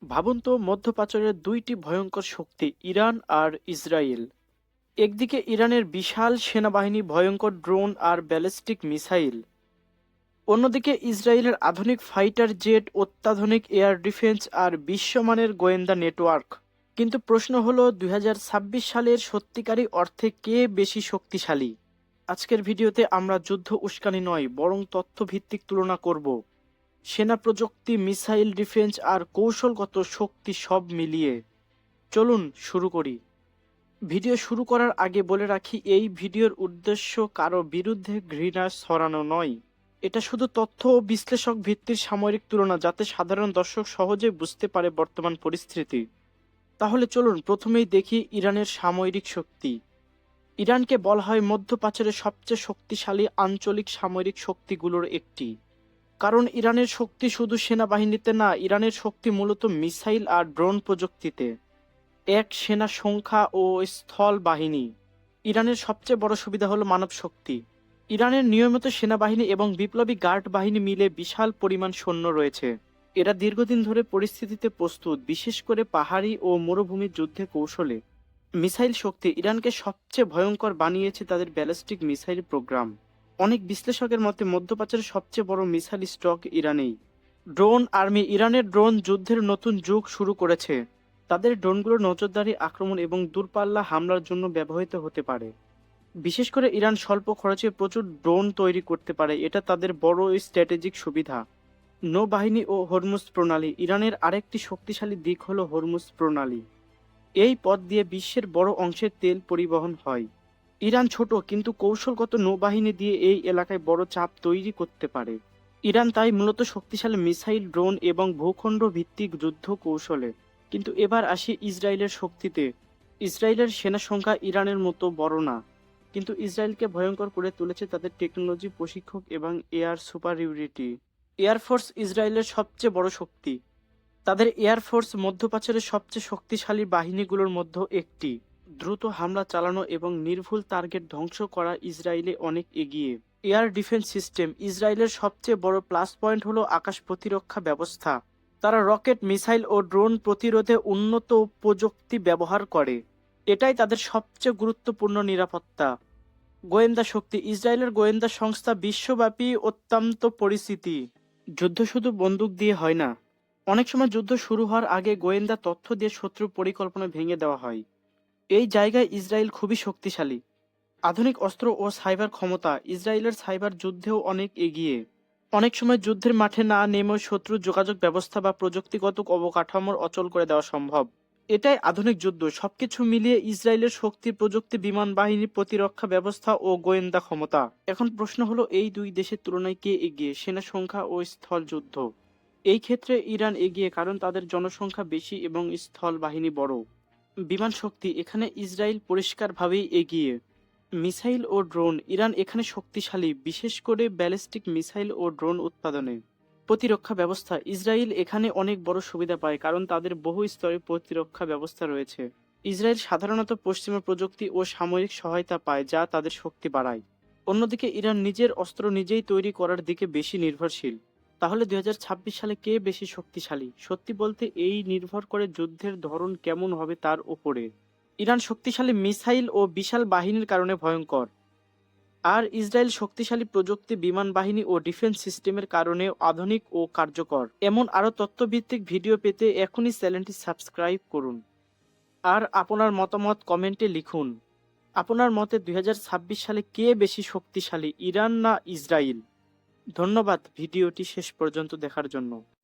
ভাবুন তো মধ্যপ্রাচ্যের দুইটি ভয়ঙ্কর শক্তি ইরান আর ইসরায়েল। একদিকে ইরানের বিশাল সেনাবাহিনী, ভয়ঙ্কর ড্রোন আর ব্যালিস্টিক মিসাইল। অন্যদিকে ইসরায়েলের আধুনিক ফাইটার জেট, অত্যাধুনিক এয়ার ডিফেন্স আর বিশ্বমানের গোয়েন্দা নেটওয়ার্ক। কিন্তু প্রশ্ন হলো 2026 সালের সত্যিকারী অর্থে কে বেশি শক্তিশালী? আজকের ভিডিওতে আমরা যুদ্ধ উস্কানি নয়, বরং তথ্যভিত্তিক তুলনা করব। সেনা প্রযুক্তি, মিসাইল ডিফেন্স আর কৌশলগত শক্তি সব মিলিয়ে। চলুন শুরু করি। ভিডিও শুরু করার আগে বলে রাখি, এই ভিডিওর উদ্দেশ্য কারো বিরুদ্ধে ঘৃণা ছড়ানো নয়। এটা শুধু তথ্য ও বিশ্লেষক ভিত্তির সামরিক তুলনা, যাতে সাধারণ দর্শক সহজে বুঝতে পারে বর্তমান পরিস্থিতি। তাহলে চলুন প্রথমেই দেখি ইরানের সামরিক শক্তি। ইরানকে বলা হয় মধ্যপ্রাচ্যের সবচেয়ে শক্তিশালী আঞ্চলিক সামরিক শক্তিগুলোর একটি। কারণ ইরানের শক্তি শুধু সেনাবাহিনীতে না, ইরানের শক্তি মূলত মিসাইল আর ড্রোন প্রযুক্তিতে। এক, সেনা সংখ্যা ও স্থল বাহিনী। ইরানের সবচেয়ে বড় সুবিধা হলো মানব শক্তি। ইরানের নিয়মিত সেনাবাহিনী এবং বিপ্লবী গার্ড বাহিনী মিলে বিশাল পরিমাণ সৈন্য রয়েছে। এরা দীর্ঘদিন ধরে পরিস্থিতিতে প্রস্তুত, বিশেষ করে পাহাড়ি ও মরুভূমির যুদ্ধে কৌশলে। মিসাইল শক্তি ইরানকে সবচেয়ে ভয়ঙ্কর বানিয়েছে তাদের ব্যালিস্টিক মিসাইল প্রোগ্রাম। অনেক বিশ্লেষকের মতে মধ্যপ্রাচ্যের সবচেয়ে বড় মিসাইল স্টক ইরানেই। ড্রোন আর্মি, ইরানের ড্রোন যুদ্ধের নতুন যুগ শুরু করেছে। তাদের ড্রোনগুলো নজরদারি, আক্রমণ এবং দূরপাল্লা হামলার জন্য ব্যবহৃত হতে পারে। বিশেষ করে ইরান স্বল্প খরচে প্রচুর ড্রোন তৈরি করতে পারে, এটা তাদের বড় স্ট্র্যাটেজিক সুবিধা। নৌবাহিনী ও হরমুজ প্রণালী, ইরানের আরেকটি শক্তিশালী দিক হলো হরমুজ প্রণালী। এই পথ দিয়ে বিশ্বের বড় অংশের তেল পরিবহন হয়। ইরান ছোট কিন্তু কৌশলগত নৌবাহিনী দিয়ে এই এলাকায় বড় চাপ তৈরি করতে পারে। ইরান তাই মূলত শক্তিশালী মিসাইল, ড্রোন এবং ভূখণ্ড ভিত্তিক যুদ্ধ কৌশলে। কিন্তু এবার আসি ইসরায়েলের শক্তিতে। ইসরায়েলের সেনা সংখ্যা ইরানের মতো বড় না, কিন্তু ইসরায়েলকে ভয়ঙ্কর করে তুলেছে তাদের টেকনোলজি, প্রশিক্ষক এবং এয়ার সুপারিয়রিটি। এয়ারফোর্স ইসরায়েলের সবচেয়ে বড় শক্তি। তাদের এয়ারফোর্স মধ্যপ্রাচ্যের সবচেয়ে শক্তিশালী বাহিনীগুলোর মধ্যে একটি। দ্রুত হামলা চালানো এবং নির্ভুল টার্গেট ধ্বংস করা ইসরায়েলে অনেক এগিয়ে। এয়ার ডিফেন্স সিস্টেম, ইসরায়েলের সবচেয়ে বড় প্লাস পয়েন্ট হলো আকাশ প্রতিরক্ষা ব্যবস্থা। তারা রকেট, মিসাইল ও ড্রোন প্রতিরোধে উন্নত প্রযুক্তি ব্যবহার করে। এটাই তাদের সবচেয়ে গুরুত্বপূর্ণ নিরাপত্তা। গোয়েন্দা শক্তি, ইসরায়েলের গোয়েন্দা সংস্থা বিশ্বব্যাপী অত্যন্ত পরিচিতি। যুদ্ধ শুধু বন্দুক দিয়ে হয় না। অনেক সময় যুদ্ধ শুরু হওয়ার আগে গোয়েন্দা তথ্য দিয়ে শত্রুর পরিকল্পনা ভেঙে দেওয়া হয়। এই জায়গায় ইসরায়েল খুবই শক্তিশালী। আধুনিক অস্ত্র ও সাইবার ক্ষমতা, ইসরায়েলের সাইবার যুদ্ধেও অনেক এগিয়ে। অনেক সময় যুদ্ধের মাঠে না নেমেও শত্রুর যোগাযোগ ব্যবস্থা বা প্রযুক্তিগত অবকাঠামোর অচল করে দেওয়া সম্ভব। এটাই আধুনিক যুদ্ধ। সবকিছু মিলিয়ে ইসরায়েলের শক্তি, প্রযুক্তি, বিমান বাহিনী, প্রতিরক্ষা ব্যবস্থা ও গোয়েন্দা ক্ষমতা। এখন প্রশ্ন হলো, এই দুই দেশের তুলনায় কে এগিয়ে সেনা সংখ্যা ও স্থল যুদ্ধ? এই ক্ষেত্রে ইরান এগিয়ে, কারণ তাদের জনসংখ্যা বেশি এবং স্থল বাহিনী বড়। বিমান শক্তি, এখানে ইসরায়েল পরিষ্কারভাবেই এগিয়ে। মিসাইল ও ড্রোন, ইরান এখানে শক্তিশালী, বিশেষ করে ব্যালিস্টিক মিসাইল ও ড্রোন উৎপাদনে। প্রতিরক্ষা ব্যবস্থা, ইসরায়েল এখানে অনেক বড় সুবিধা পায়, কারণ তাদের বহু স্তরের প্রতিরক্ষা ব্যবস্থা রয়েছে। ইসরায়েল সাধারণত পশ্চিমা প্রযুক্তি ও সামরিক সহায়তা পায়, যা তাদের শক্তি বাড়ায়। অন্যদিকে ইরান নিজের অস্ত্র নিজেই তৈরি করার দিকে বেশি নির্ভরশীল। তাহলে 2026 সালে কে বেশি শক্তিশালী? সত্যি বলতে এই নির্ভর করে যুদ্ধের ধরন কেমন হবে তার উপরে। ইরান শক্তিশালী মিসাইল ও বিশাল বাহিনীর কারণে ভয়ঙ্কর, আর ইসরায়েল শক্তিশালী প্রযুক্তি, বিমান বাহিনী ও ডিফেন্স সিস্টেমের কারণে আধুনিক ও কার্যকর। এমন আরও তথ্যভিত্তিক ভিডিও পেতে এখনই চ্যানেলটি সাবস্ক্রাইব করুন। আর আপনার মতামত কমেন্টে লিখুন। আপনার মতে 2026 সালে কে বেশি শক্তিশালী, ইরান না ইসরায়েল? ধন্যবাদ ভিডিওটি শেষ পর্যন্ত দেখার জন্য।